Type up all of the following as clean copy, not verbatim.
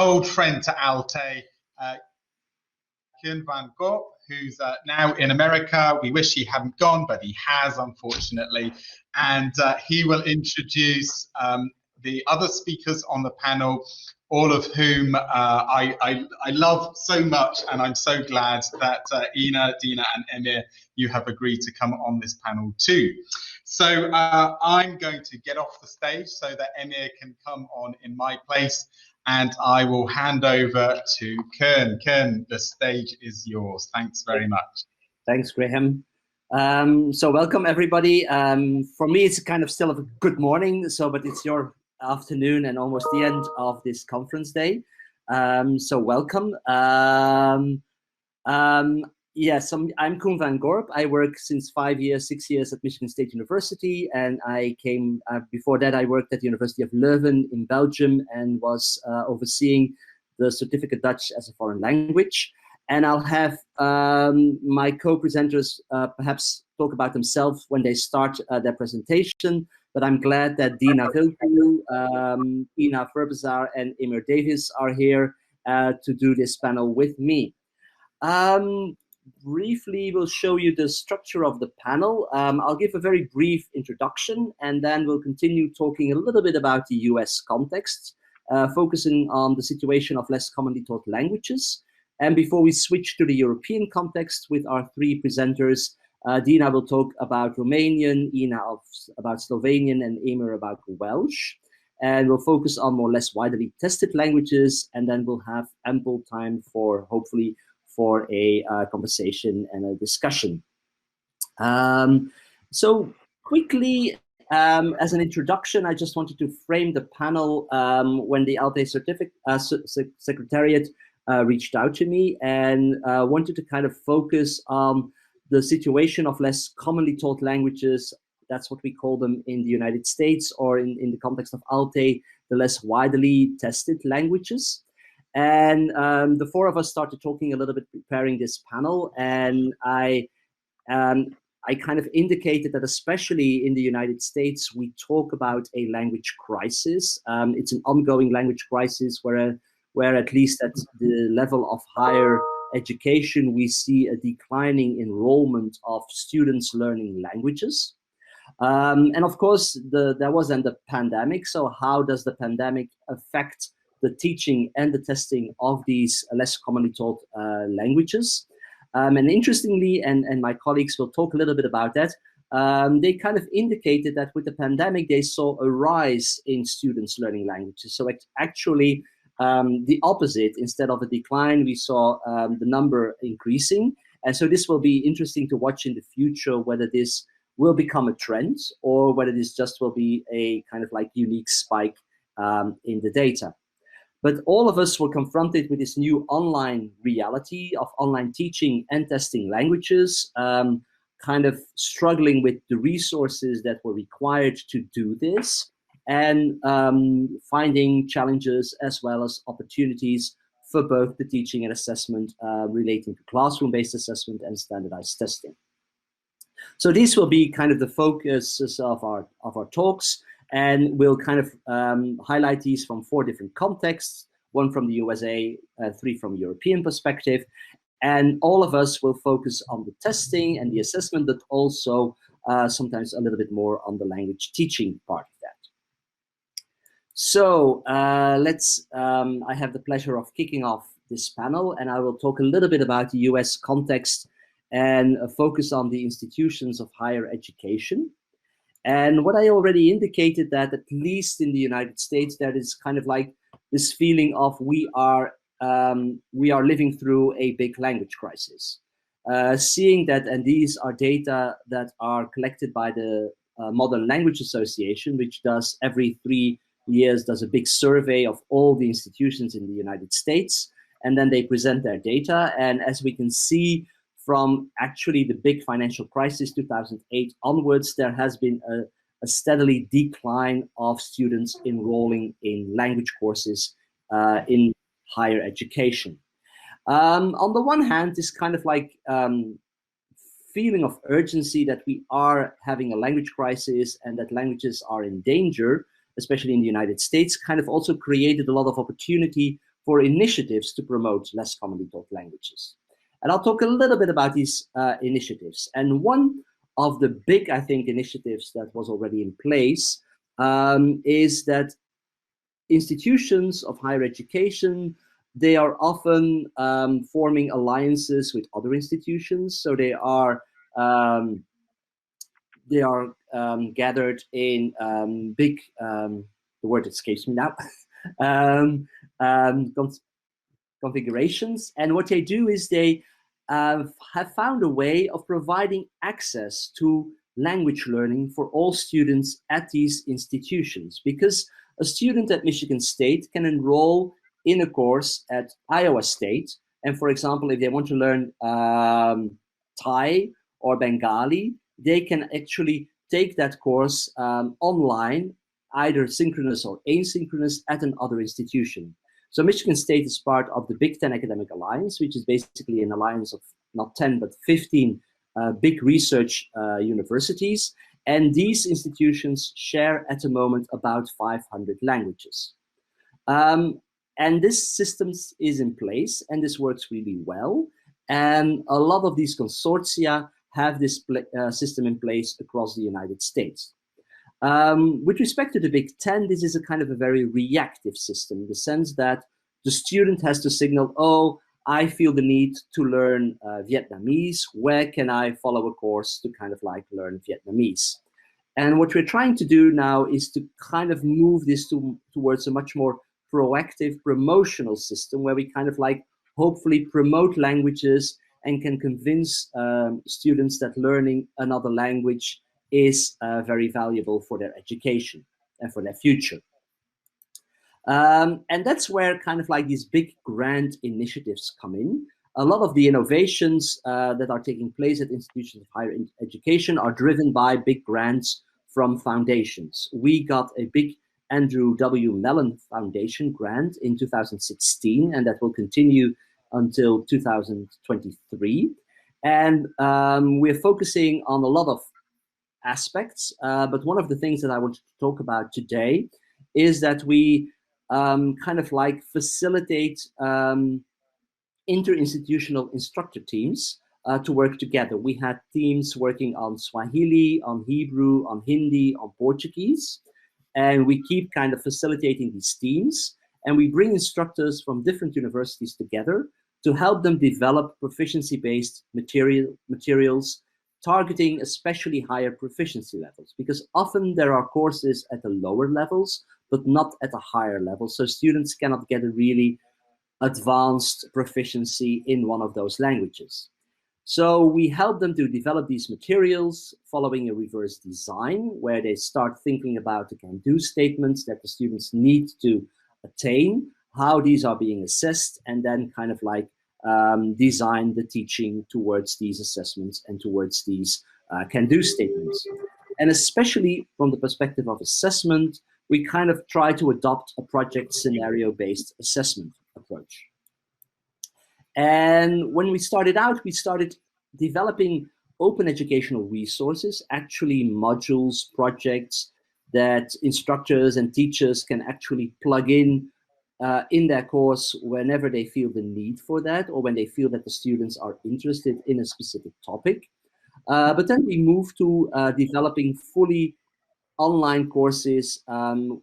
old friend to Alte, Koen van Gorp, who's now in America. We wish he hadn't gone, but he has, unfortunately. And he will introduce the other speakers on the panel, all of whom I love so much, and I'm so glad that Ina, Dina, and Emir, you have agreed to come on this panel too. So I'm going to get off the stage so that Emir can come on in my place, and I will hand over to Koen. Koen, the stage is yours. Thanks very much. Thanks, Graham. So welcome, everybody. For me, it's kind of still a good morning, but it's your afternoon and almost the end of this conference day. So welcome. Yes, I'm Koen van Gorp. I work since 6 years at Michigan State University, and I came, before that I worked at the University of Leuven in Belgium and was overseeing the Certificate Dutch as a Foreign Language. And I'll have my co-presenters perhaps talk about themselves when they start their presentation, but I'm glad that Dina Vilku, Ina Verbazar, and Emir Davis are here to do this panel with me. Briefly, we'll show you the structure of the panel. I'll give a very brief introduction, and then we'll continue talking a little bit about the US context, focusing on the situation of less commonly taught languages. And before we switch to the European context with our three presenters, Dina will talk about Romanian, Ina about Slovenian, and Emir about Welsh. And we'll focus on more or less widely tested languages, and then we'll have ample time for, hopefully, for a conversation and a discussion. So quickly, as an introduction, I just wanted to frame the panel when the ALTE Secretariat reached out to me and wanted to kind of focus on the situation of less commonly taught languages. That's what we call them in the United States, or in the context of ALTE, the less widely tested languages. And the four of us started talking a little bit, preparing this panel, and I kind of indicated that especially in the United States, we talk about a language crisis. It's an ongoing language crisis where at least at the level of higher education, we see a declining enrollment of students learning languages. And of course, there was then the pandemic. So how does the pandemic affect the teaching and the testing of these less commonly taught languages? And interestingly, and my colleagues will talk a little bit about that, they kind of indicated that with the pandemic, they saw a rise in students learning languages. So actually, the opposite, instead of a decline, we saw the number increasing. And so this will be interesting to watch in the future, whether this will become a trend or whether this just will be a kind of like unique spike in the data. But all of us were confronted with this new online reality of online teaching and testing languages, kind of struggling with the resources that were required to do this, and finding challenges as well as opportunities for both the teaching and assessment relating to classroom-based assessment and standardized testing. So these will be kind of the focuses of our talks, and we'll kind of highlight these from 4 different contexts, 1 from the USA, 3 from a European perspective, and all of us will focus on the testing and the assessment, but also sometimes a little bit more on the language teaching part of that. So I have the pleasure of kicking off this panel, and I will talk a little bit about the US context and focus on the institutions of higher education. And what I already indicated, that at least in the United States, there is kind of like this feeling of we are living through a big language crisis. Seeing that, and these are data that are collected by the Modern Language Association, which does every 3 years does a big survey of all the institutions in the United States, and then they present their data. And as we can see, from actually the big financial crisis 2008 onwards, there has been a steadily decline of students enrolling in language courses in higher education. On the one hand, this kind of like feeling of urgency that we are having a language crisis and that languages are in danger, especially in the United States, kind of also created a lot of opportunity for initiatives to promote less commonly taught languages. And I'll talk a little bit about these initiatives. And one of the big, I think, initiatives that was already in place is that institutions of higher education, they are often forming alliances with other institutions. So they are gathered in big, the word escapes me now, configurations. And what they do is they have found a way of providing access to language learning for all students at these institutions, because a student at Michigan State can enroll in a course at Iowa State. And for example, if they want to learn Thai or Bengali, they can actually take that course online, either synchronous or asynchronous, at another institution. So Michigan State is part of the Big Ten Academic Alliance, which is basically an alliance of not 10, but 15 big research universities. And these institutions share at the moment about 500 languages. And this system is in place, and this works really well. And a lot of these consortia have this system in place across the United States. With respect to the Big Ten, this is a kind of a very reactive system, in the sense that the student has to signal, oh, I feel the need to learn Vietnamese. Where can I follow a course to kind of like learn Vietnamese? And what we're trying to do now is to kind of move this towards a much more proactive promotional system, where we kind of like hopefully promote languages and can convince students that learning another language is very valuable for their education and for their future. And that's where kind of like these big grant initiatives come in. A lot of the innovations that are taking place at institutions of higher education are driven by big grants from foundations. We got a big Andrew W. Mellon Foundation grant in 2016, and that will continue until 2023. And we're focusing on a lot of aspects, but one of the things that I want to talk about today is that we kind of like facilitate interinstitutional instructor teams to work together. We had teams working on Swahili, on Hebrew, on Hindi, on Portuguese, and we keep kind of facilitating these teams, and we bring instructors from different universities together to help them develop proficiency-based materials targeting especially higher proficiency levels, because often there are courses at the lower levels, but not at a higher level. So students cannot get a really advanced proficiency in one of those languages. So we help them to develop these materials following a reverse design, where they start thinking about the can-do statements that the students need to attain, how these are being assessed, and then kind of like design the teaching towards these assessments and towards these can-do statements. And especially from the perspective of assessment, we kind of try to adopt a project scenario-based assessment approach. And when we started out, we started developing open educational resources, actually modules, projects that instructors and teachers can actually plug in their course whenever they feel the need for that, or when they feel that the students are interested in a specific topic. But then we moved to developing fully online courses and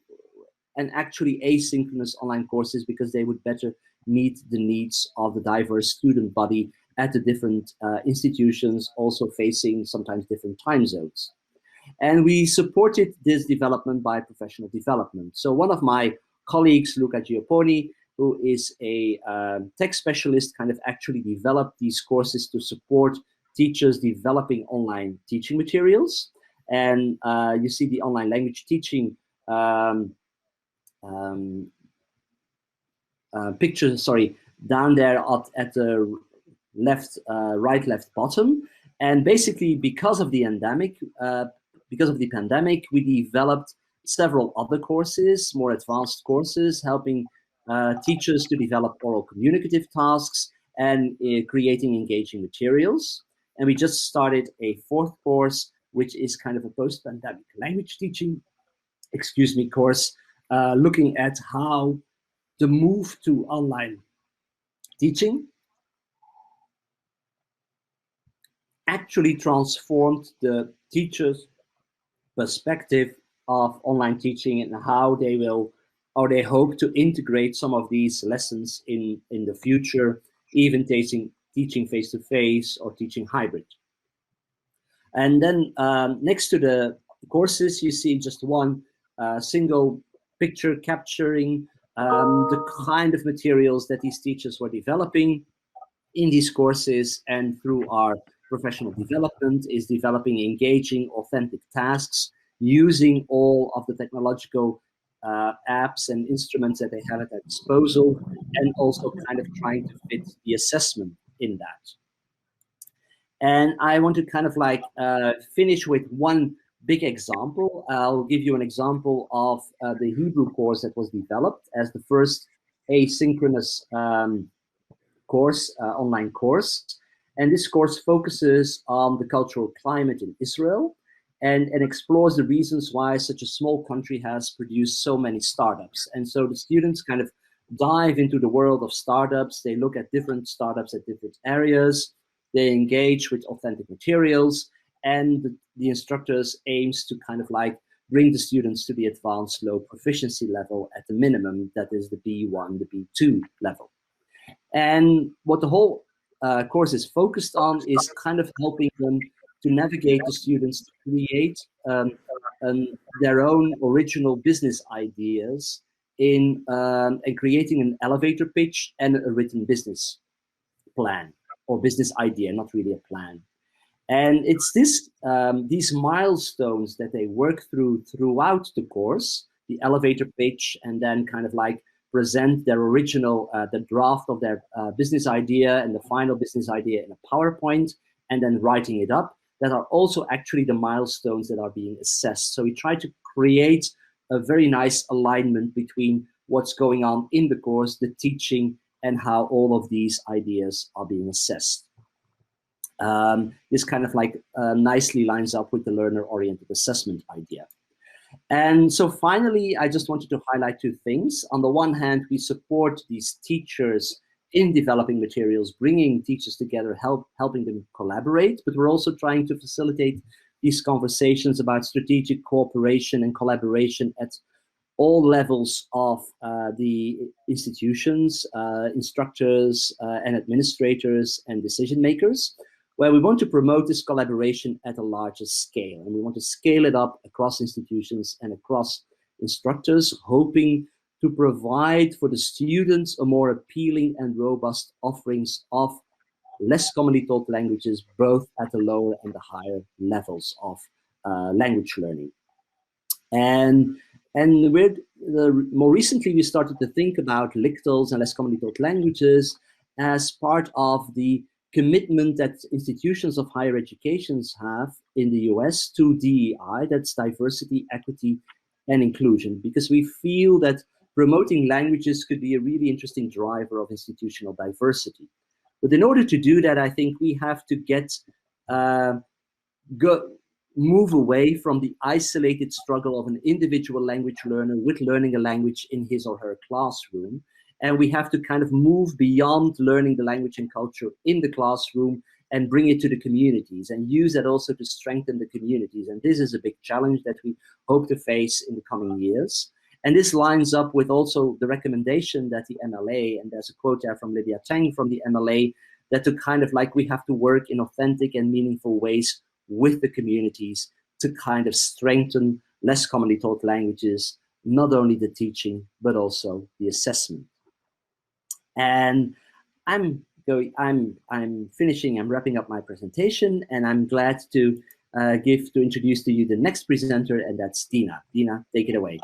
actually asynchronous online courses, because they would better meet the needs of the diverse student body at the different institutions, also facing sometimes different time zones. And we supported this development by professional development. So one of my colleagues, Luca Giapponi, who is a tech specialist, kind of actually developed these courses to support teachers developing online teaching materials. And you see the online language teaching picture, sorry, down there at the left, right, left bottom. And basically, because of the pandemic, we developed several other courses, more advanced courses, helping teachers to develop oral communicative tasks and creating engaging materials. And we just started a fourth course, which is kind of a post-pandemic language teaching, course, looking at how the move to online teaching actually transformed the teacher's perspective of online teaching and how they will, or they hope to integrate some of these lessons in the future, even teaching face-to-face or teaching hybrid. And then next to the courses, you see just one single picture capturing the kind of materials that these teachers were developing in these courses, and through our professional development is developing engaging, authentic tasks using all of the technological apps and instruments that they have at their disposal, and also kind of trying to fit the assessment in that. And I want to kind of like finish with one big example. I'll give you an example of the Hebrew course that was developed as the first asynchronous course, online course. And this course focuses on the cultural climate in Israel and explores the reasons why such a small country has produced so many startups. And so the students kind of dive into the world of startups. They look at different startups at different areas. They engage with authentic materials, and the instructors aims to kind of like bring the students to the advanced low proficiency level at the minimum, that is the B1, the B2 level. And what the whole course is focused on is kind of helping them to navigate the students to create their own original business ideas in and creating an elevator pitch and a written business plan or business idea, not really a plan. And it's this these milestones that they work throughout the course, the elevator pitch, and then kind of like present their original, the draft of their business idea and the final business idea in a PowerPoint, and then writing it up, that are also actually the milestones that are being assessed. So we try to create a very nice alignment between what's going on in the course, the teaching, and how all of these ideas are being assessed. This kind of like nicely lines up with the learner-oriented assessment idea. And so finally, I just wanted to highlight two things. On the one hand, we support these teachers in developing materials, bringing teachers together, helping them collaborate, but we're also trying to facilitate these conversations about strategic cooperation and collaboration at all levels of the institutions, instructors, and administrators and decision makers, where we want to promote this collaboration at a larger scale. And we want to scale it up across institutions and across instructors, hoping to provide for the students a more appealing and robust offerings of less commonly taught languages, both at the lower and the higher levels of language learning. And more recently, we started to think about LCTLs and less commonly taught languages as part of the commitment that institutions of higher educations have in the US to DEI, that's diversity, equity, and inclusion, because we feel that promoting languages could be a really interesting driver of institutional diversity. But in order to do that, I think we have to move away from the isolated struggle of an individual language learner with learning a language in his or her classroom. And we have to kind of move beyond learning the language and culture in the classroom and bring it to the communities and use that also to strengthen the communities. And this is a big challenge that we hope to face in the coming years. And this lines up with also the recommendation that the MLA, and there's a quote there from Lydia Tang from the MLA, that to kind of like we have to work in authentic and meaningful ways with the communities to kind of strengthen less commonly taught languages, not only the teaching, but also the assessment. And I'm finishing, I'm wrapping up my presentation, and I'm glad to introduce to you the next presenter, and that's Dina. Dina, take it away.